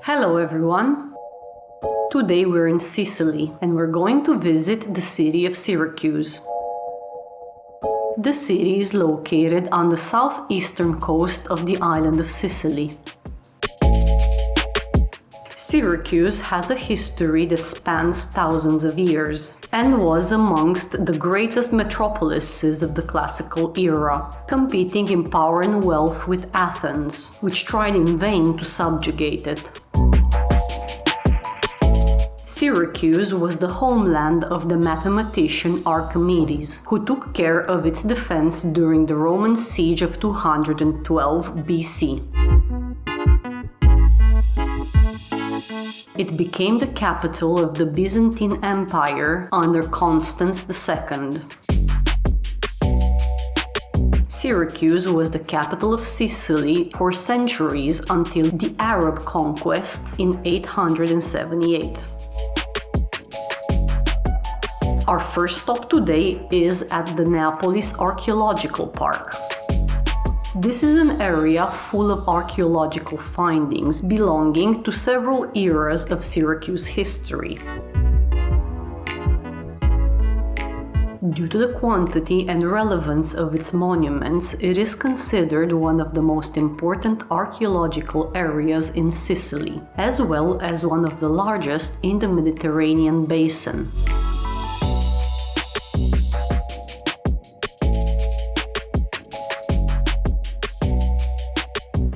Hello everyone! Today we're in Sicily and we're going to visit the city of Syracuse. The city is located on the southeastern coast of the island of Sicily. Syracuse has a history that spans thousands of years and was amongst the greatest metropolises of the classical era, competing in power and wealth with Athens, which tried in vain to subjugate it. Syracuse was the homeland of the mathematician Archimedes, who took care of its defense during the Roman siege of 212 BC. It became the capital of the Byzantine Empire under Constans II. Syracuse was the capital of Sicily for centuries until the Arab conquest in 878. Our first stop today is at the Neapolis Archaeological Park. This is an area full of archaeological findings belonging to several eras of Syracuse history. Due to the quantity and relevance of its monuments, it is considered one of the most important archaeological areas in Sicily, as well as one of the largest in the Mediterranean basin.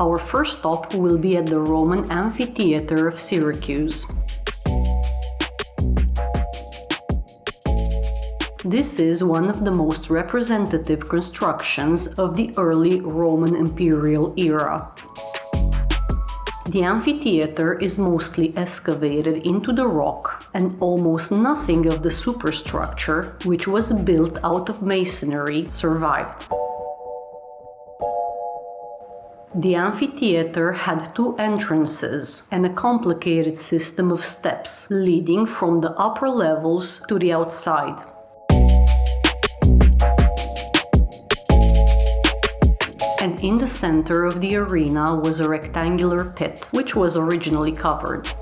Our first stop will be at the Roman amphitheater of Syracuse. This is one of the most representative constructions of the early Roman imperial era. The amphitheater is mostly excavated into the rock, and almost nothing of the superstructure, which was built out of masonry, survived. The amphitheater had two entrances and a complicated system of steps leading from the upper levels to the outside. And in the center of the arena was a rectangular pit, which was originally covered.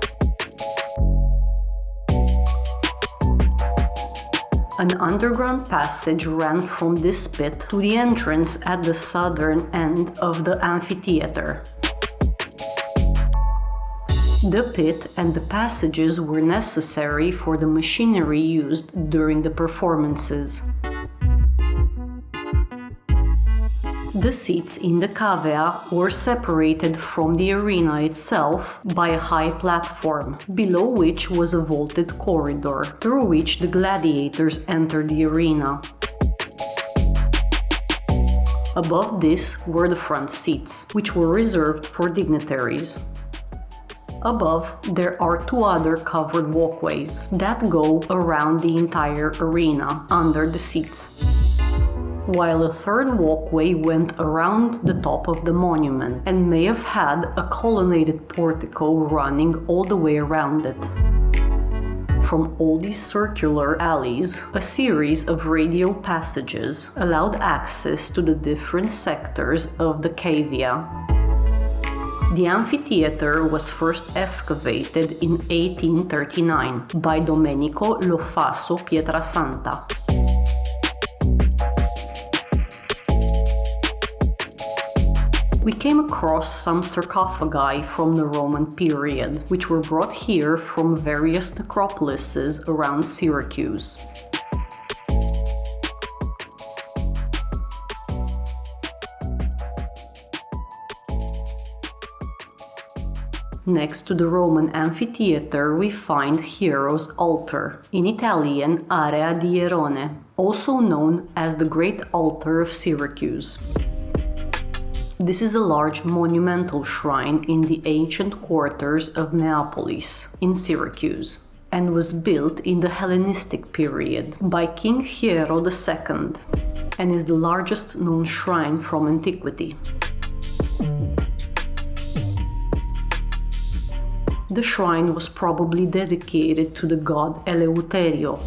An underground passage ran from this pit to the entrance at the southern end of the amphitheater. The pit and the passages were necessary for the machinery used during the performances. The seats in the cavea were separated from the arena itself by a high platform, below which was a vaulted corridor, through which the gladiators entered the arena. Above this were the front seats, which were reserved for dignitaries. Above, there are two other covered walkways that go around the entire arena, under the seats, while a third walkway went around the top of the monument and may have had a colonnaded portico running all the way around it. From all these circular alleys, a series of radial passages allowed access to the different sectors of the cavea. The amphitheater was first excavated in 1839 by Domenico Lo Faso Pietrasanta. We came across some sarcophagi from the Roman period, which were brought here from various necropolises around Syracuse. Next to the Roman amphitheater we find Hiero's altar, in Italian Area di Hierone, also known as the Great Altar of Syracuse. This is a large monumental shrine in the ancient quarters of Neapolis, in Syracuse, and was built in the Hellenistic period by King Hieron II, and is the largest known shrine from antiquity. The shrine was probably dedicated to the god Eleuterio.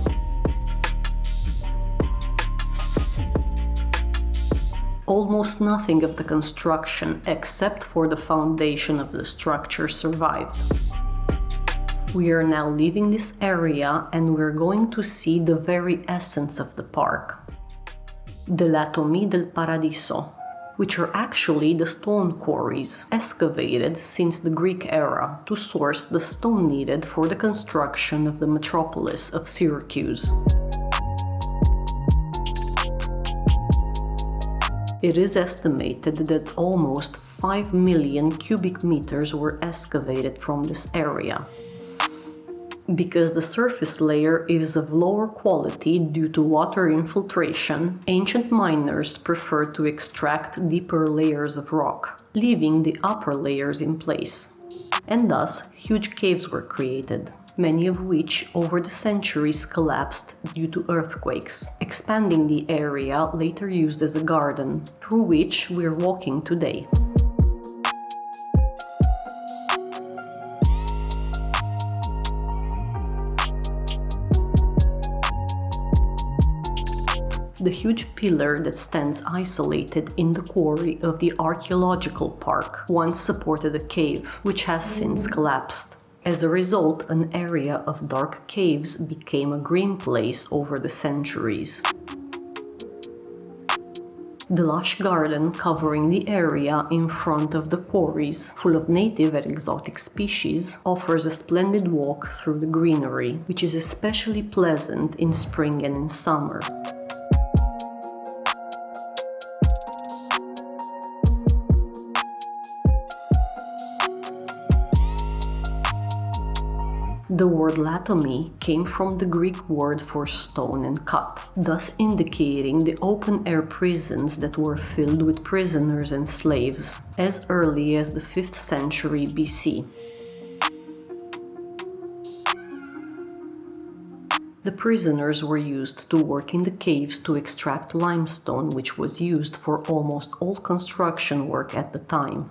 Almost nothing of the construction, except for the foundation of the structure, survived. We are now leaving this area and we're going to see the very essence of the park, the Latomie Del Paradiso, which are actually the stone quarries excavated since the Greek era to source the stone needed for the construction of the metropolis of Syracuse. It is estimated that almost 5 million cubic meters were excavated from this area. Because the surface layer is of lower quality due to water infiltration, ancient miners preferred to extract deeper layers of rock, leaving the upper layers in place. And thus, huge caves were created, many of which over the centuries collapsed due to earthquakes, expanding the area later used as a garden, through which we're walking today. The huge pillar that stands isolated in the quarry of the Archaeological Park once supported a cave, which has since collapsed. As a result, an area of dark caves became a green place over the centuries. The lush garden covering the area in front of the quarries, full of native and exotic species, offers a splendid walk through the greenery, which is especially pleasant in spring and in summer. The word Latomie came from the Greek word for stone and cut, thus indicating the open-air prisons that were filled with prisoners and slaves, as early as the 5th century BC. The prisoners were used to work in the caves to extract limestone, which was used for almost all construction work at the time.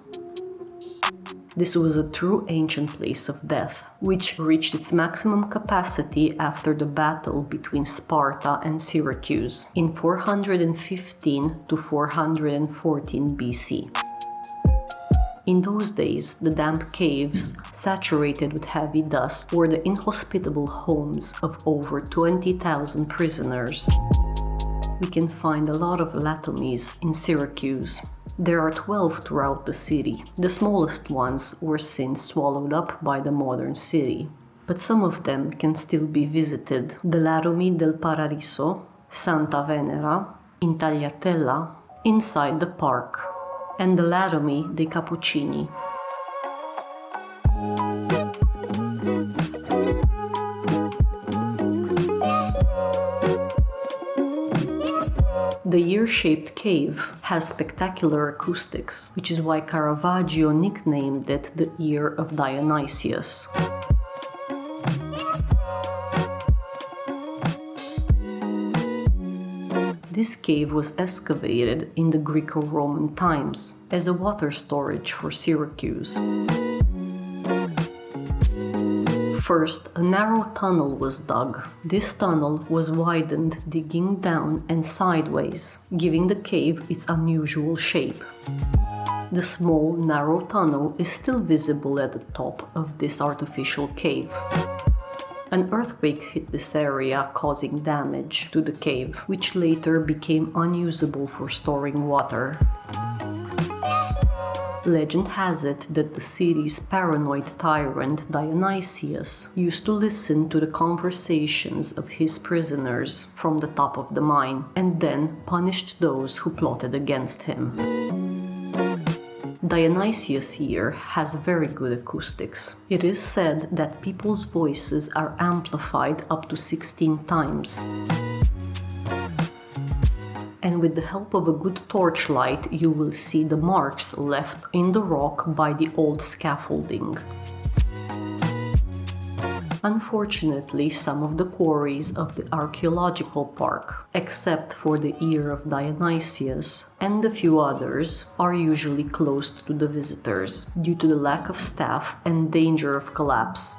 This was a true ancient place of death, which reached its maximum capacity after the battle between Sparta and Syracuse in 415 to 414 BC. In those days, the damp caves, saturated with heavy dust, were the inhospitable homes of over 20,000 prisoners. We can find a lot of Latomies in Syracuse. There are 12 throughout the city. The smallest ones were since swallowed up by the modern city, but some of them can still be visited. The Latomie del Paradiso, Santa Venera, in Tagliatella, inside the park, and the Latomie dei Cappuccini. The ear-shaped cave has spectacular acoustics, which is why Caravaggio nicknamed it the Ear of Dionysius. This cave was excavated in the Greco-Roman times as a water storage for Syracuse. First, a narrow tunnel was dug. This tunnel was widened, digging down and sideways, giving the cave its unusual shape. The small, narrow tunnel is still visible at the top of this artificial cave. An earthquake hit this area, causing damage to the cave, which later became unusable for storing water. Legend has it that the city's paranoid tyrant Dionysius used to listen to the conversations of his prisoners from the top of the mine, and then punished those who plotted against him. Dionysius here has very good acoustics. It is said that people's voices are amplified up to 16 times. And with the help of a good torchlight, you will see the marks left in the rock by the old scaffolding. Unfortunately, some of the quarries of the archaeological park, except for the Ear of Dionysius and a few others, are usually closed to the visitors due to the lack of staff and danger of collapse.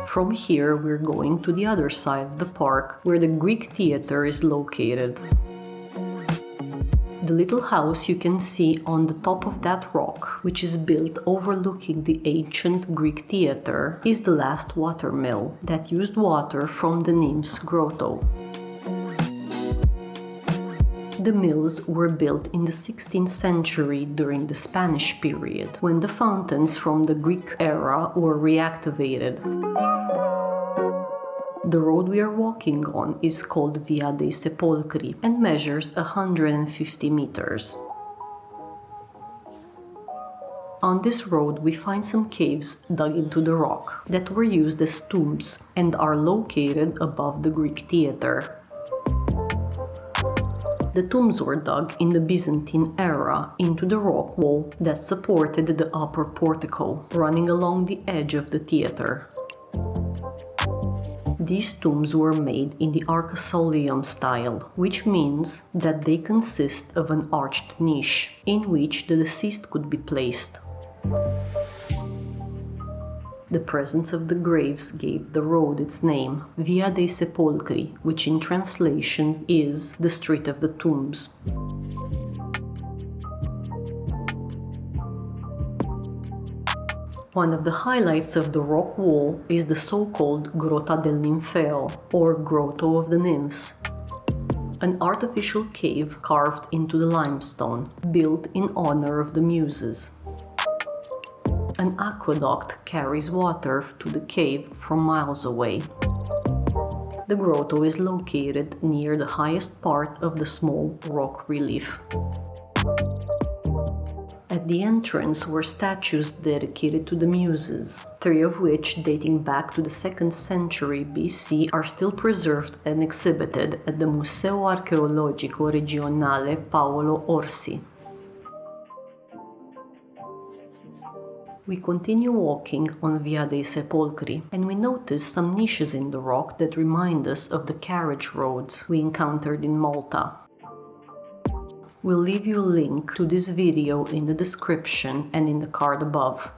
From here, we're going to the other side of the park, where the Greek theater is located. The little house you can see on the top of that rock, which is built overlooking the ancient Greek theater, is the last water mill that used water from the Nymphs grotto. The mills were built in the 16th century during the Spanish period, when the fountains from the Greek era were reactivated. The road we are walking on is called Via dei Sepolcri and measures 150 meters. On this road we find some caves dug into the rock that were used as tombs and are located above the Greek theater. The tombs were dug in the Byzantine era into the rock wall that supported the upper portico, running along the edge of the theater. These tombs were made in the arcosolium style, which means that they consist of an arched niche in which the deceased could be placed. The presence of the graves gave the road its name, Via dei Sepolcri, which in translation is the Street of the Tombs. One of the highlights of the rock wall is the so-called Grotta del Ninfeo, or Grotto of the Nymphs, an artificial cave carved into the limestone, built in honor of the Muses. An aqueduct carries water to the cave from miles away. The grotto is located near the highest part of the small rock relief. At the entrance were statues dedicated to the Muses, 3 of which, dating back to the 2nd century BC, are still preserved and exhibited at the Museo Archeologico Regionale Paolo Orsi. We continue walking on Via dei Sepolcri, and we notice some niches in the rock that remind us of the carriage roads we encountered in Malta. We'll leave you a link to this video in the description and in the card above.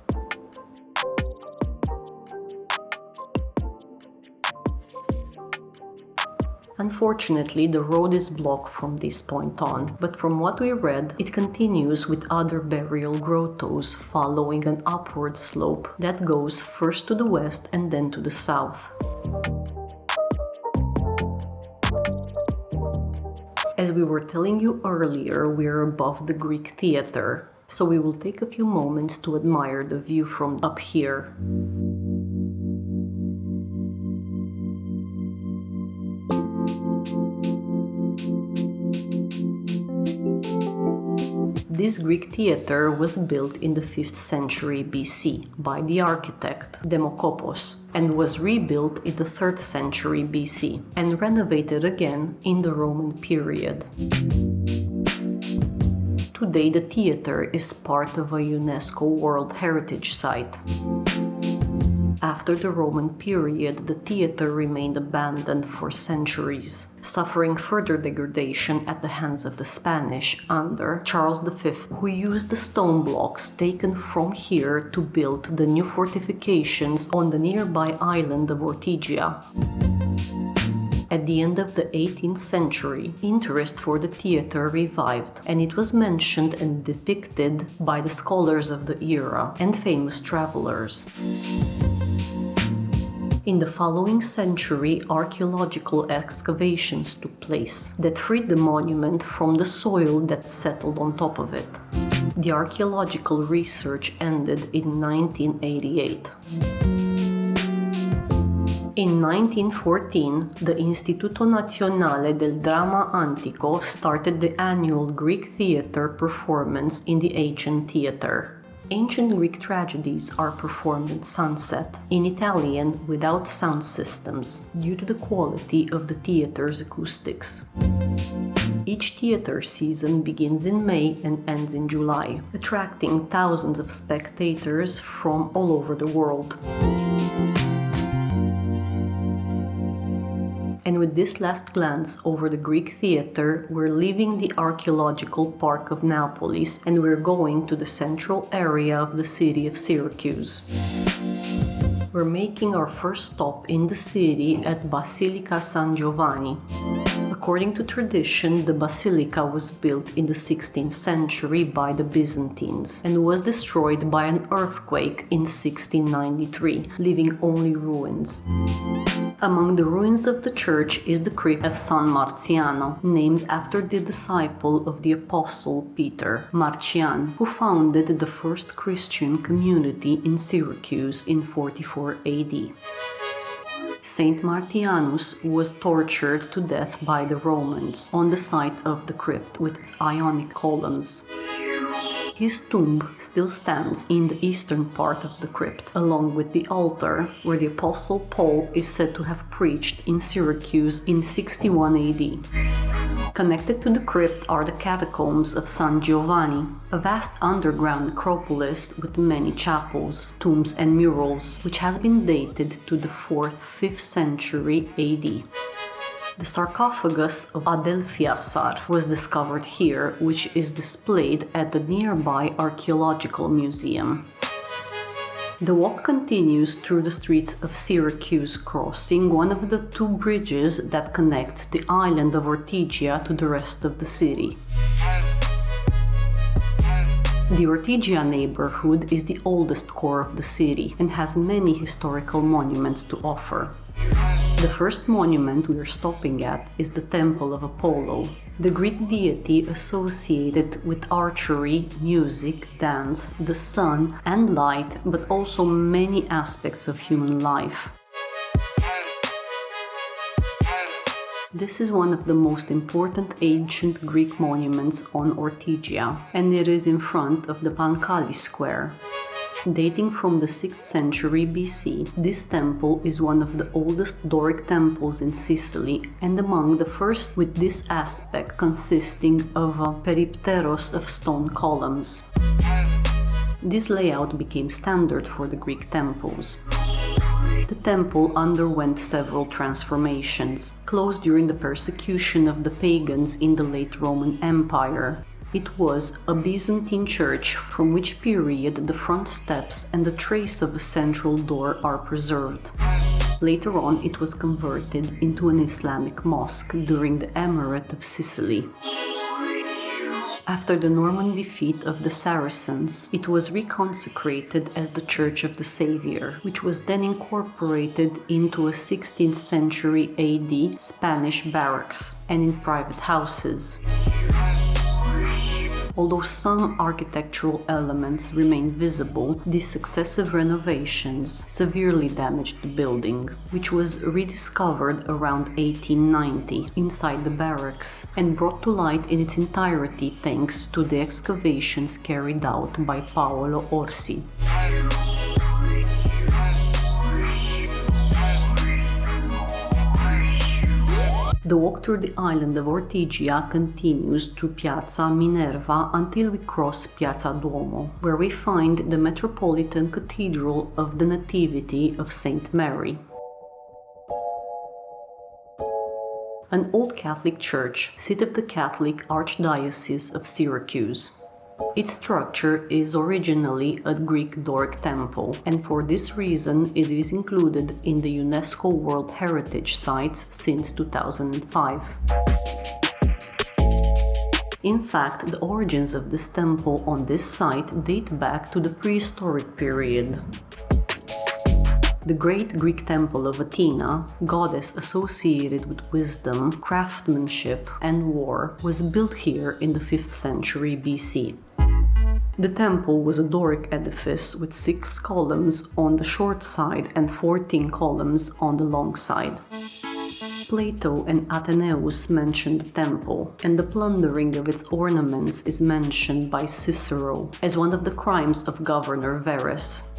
Unfortunately, the road is blocked from this point on, but from what we read, it continues with other burial grottos following an upward slope that goes first to the west and then to the south. As we were telling you earlier, we are above the Greek theater, so we will take a few moments to admire the view from up here. This Greek theater was built in the 5th century BC by the architect Demokopos and was rebuilt in the 3rd century BC and renovated again in the Roman period. Today the theater is part of a UNESCO World Heritage Site. After the Roman period, the theater remained abandoned for centuries, suffering further degradation at the hands of the Spanish under Charles V, who used the stone blocks taken from here to build the new fortifications on the nearby island of Ortigia. At the end of the 18th century, interest for the theater revived, and it was mentioned and depicted by the scholars of the era and famous travelers. In the following century, archaeological excavations took place that freed the monument from the soil that settled on top of it. The archaeological research ended in 1988. In 1914, the Istituto Nazionale del Dramma Antico started the annual Greek theater performance in the ancient theater. Ancient Greek tragedies are performed at sunset, in Italian without sound systems, due to the quality of the theater's acoustics. Each theater season begins in May and ends in July, attracting thousands of spectators from all over the world. And with this last glance over the Greek theater, we're leaving the archaeological park of Neapolis and we're going to the central area of the city of Syracuse. We're making our first stop in the city at Basilica San Giovanni, a According to tradition, the basilica was built in the 16th century by the Byzantines and was destroyed by an earthquake in 1693, leaving only ruins. Among the ruins of the church is the crypt of San Marciano, named after the disciple of the apostle Peter, Marcian, who founded the first Christian community in Syracuse in 44 AD. Saint Martianus was tortured to death by the Romans on the site of the crypt with its Ionic columns. His tomb still stands in the eastern part of the crypt, along with the altar where the Apostle Paul is said to have preached in Syracuse in 61 AD. Connected to the crypt are the catacombs of San Giovanni, a vast underground necropolis with many chapels, tombs and murals, which has been dated to the 4th-5th century AD. The sarcophagus of Adelphiasar was discovered here, which is displayed at the nearby Archaeological Museum. The walk continues through the streets of Syracuse, crossing one of the two bridges that connects the island of Ortygia to the rest of the city. The Ortygia neighborhood is the oldest core of the city and has many historical monuments to offer. The first monument we are stopping at is the Temple of Apollo, the Greek deity associated with archery, music, dance, the sun and light, but also many aspects of human life. This is one of the most important ancient Greek monuments on Ortygia, and it is in front of the Pancali Square. Dating from the 6th century BC, this temple is one of the oldest Doric temples in Sicily and among the first with this aspect, consisting of a peripteros of stone columns. This layout became standard for the Greek temples. The temple underwent several transformations, closed during the persecution of the pagans in the late Roman Empire. It was a Byzantine church, from which period the front steps and the trace of a central door are preserved. Later on, it was converted into an Islamic mosque during the Emirate of Sicily. After the Norman defeat of the Saracens, it was reconsecrated as the Church of the Savior, which was then incorporated into a 16th century AD Spanish barracks and in private houses. Although some architectural elements remain visible, these successive renovations severely damaged the building, which was rediscovered around 1890 inside the barracks and brought to light in its entirety thanks to the excavations carried out by Paolo Orsi. The walk through the island of Ortygia continues through Piazza Minerva until we cross Piazza Duomo, where we find the Metropolitan Cathedral of the Nativity of Saint Mary. An old Catholic church, seat of the Catholic Archdiocese of Syracuse. Its structure is originally a Greek Doric temple, and for this reason it is included in the UNESCO World Heritage Sites since 2005. In fact, the origins of this temple on this site date back to the prehistoric period. The great Greek temple of Athena, goddess associated with wisdom, craftsmanship, and war, was built here in the 5th century BC. The temple was a Doric edifice with 6 columns on the short side and 14 columns on the long side. Plato and Athenaeus mention the temple, and the plundering of its ornaments is mentioned by Cicero as one of the crimes of Governor Verres.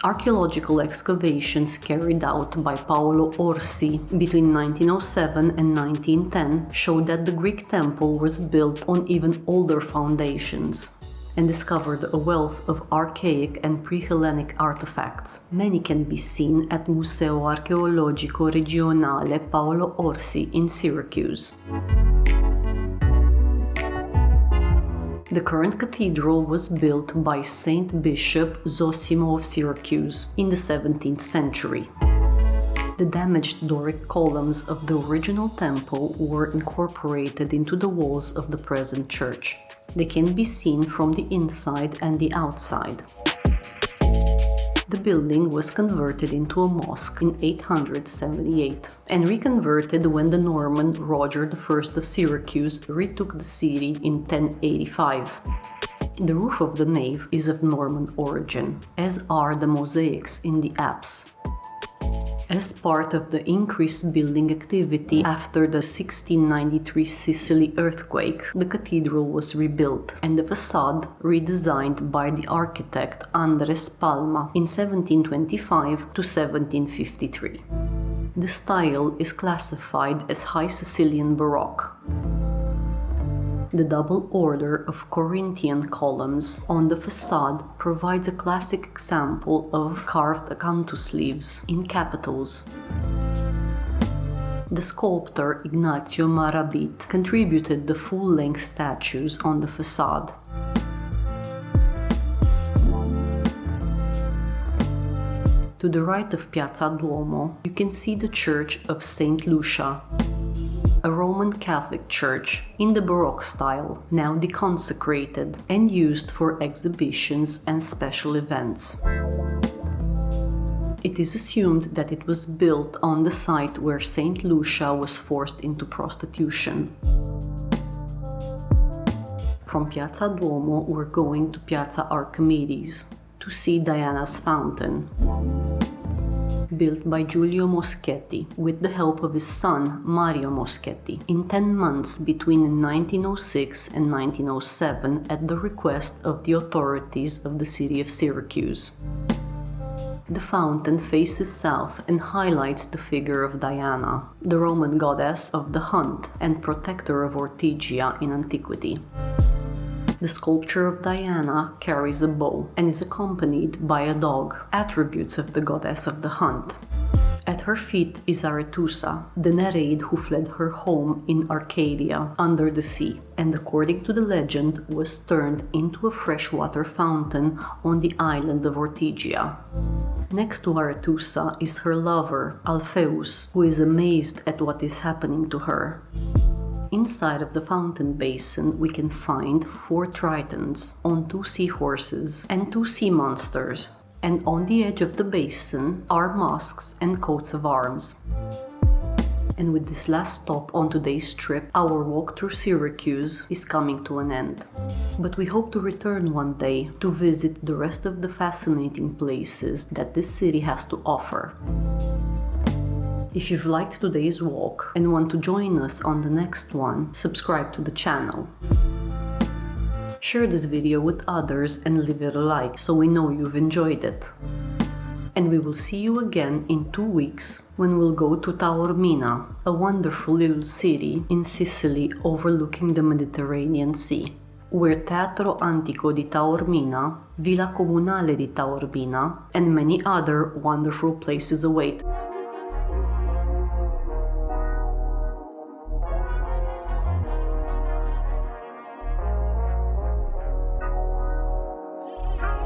Archaeological excavations carried out by Paolo Orsi between 1907 and 1910 showed that the Greek temple was built on even older foundations and discovered a wealth of archaic and pre-Hellenic artifacts. Many can be seen at Museo Archeologico Regionale Paolo Orsi in Syracuse. The current cathedral was built by Saint Bishop Zosimo of Syracuse in the 17th century. The damaged Doric columns of the original temple were incorporated into the walls of the present church. They can be seen from the inside and the outside. The building was converted into a mosque in 878 and reconverted when the Norman Roger I of Syracuse retook the city in 1085. The roof of the nave is of Norman origin, as are the mosaics in the apse. As part of the increased building activity after the 1693 Sicily earthquake, the cathedral was rebuilt and the facade redesigned by the architect Andres Palma in 1725 to 1753. The style is classified as High Sicilian Baroque. The double order of Corinthian columns on the facade provides a classic example of carved acanthus leaves in capitals. The sculptor Ignazio Marabit contributed the full-length statues on the facade. To the right of Piazza Duomo, you can see the Church of St. Lucia, a Roman Catholic church in the Baroque style, now deconsecrated and used for exhibitions and special events. It is assumed that it was built on the site where St. Lucia was forced into prostitution. From Piazza Duomo, we're going to Piazza Archimedes to see Diana's fountain, built by Giulio Moschetti with the help of his son Mario Moschetti in 10 months between 1906 and 1907 at the request of the authorities of the city of Syracuse. The fountain faces south and highlights the figure of Diana, the Roman goddess of the hunt and protector of Ortygia in antiquity. The sculpture of Diana carries a bow and is accompanied by a dog, attributes of the goddess of the hunt. At her feet is Arethusa, the Nereid who fled her home in Arcadia under the sea, and according to the legend was turned into a freshwater fountain on the island of Ortygia. Next to Arethusa is her lover, Alpheus, who is amazed at what is happening to her. Inside of the fountain basin we can find 4 tritons on 2 seahorses and 2 sea monsters, and on the edge of the basin are mosques and coats of arms. And with this last stop on today's trip, our walk through Syracuse is coming to an end. But we hope to return one day to visit the rest of the fascinating places that this city has to offer. If you've liked today's walk and want to join us on the next one, subscribe to the channel. Share this video with others and leave it a like so we know you've enjoyed it. And we will see you again in 2 weeks when we'll go to Taormina, a wonderful little city in Sicily overlooking the Mediterranean Sea, where Teatro Antico di Taormina, Villa Comunale di Taormina, and many other wonderful places await.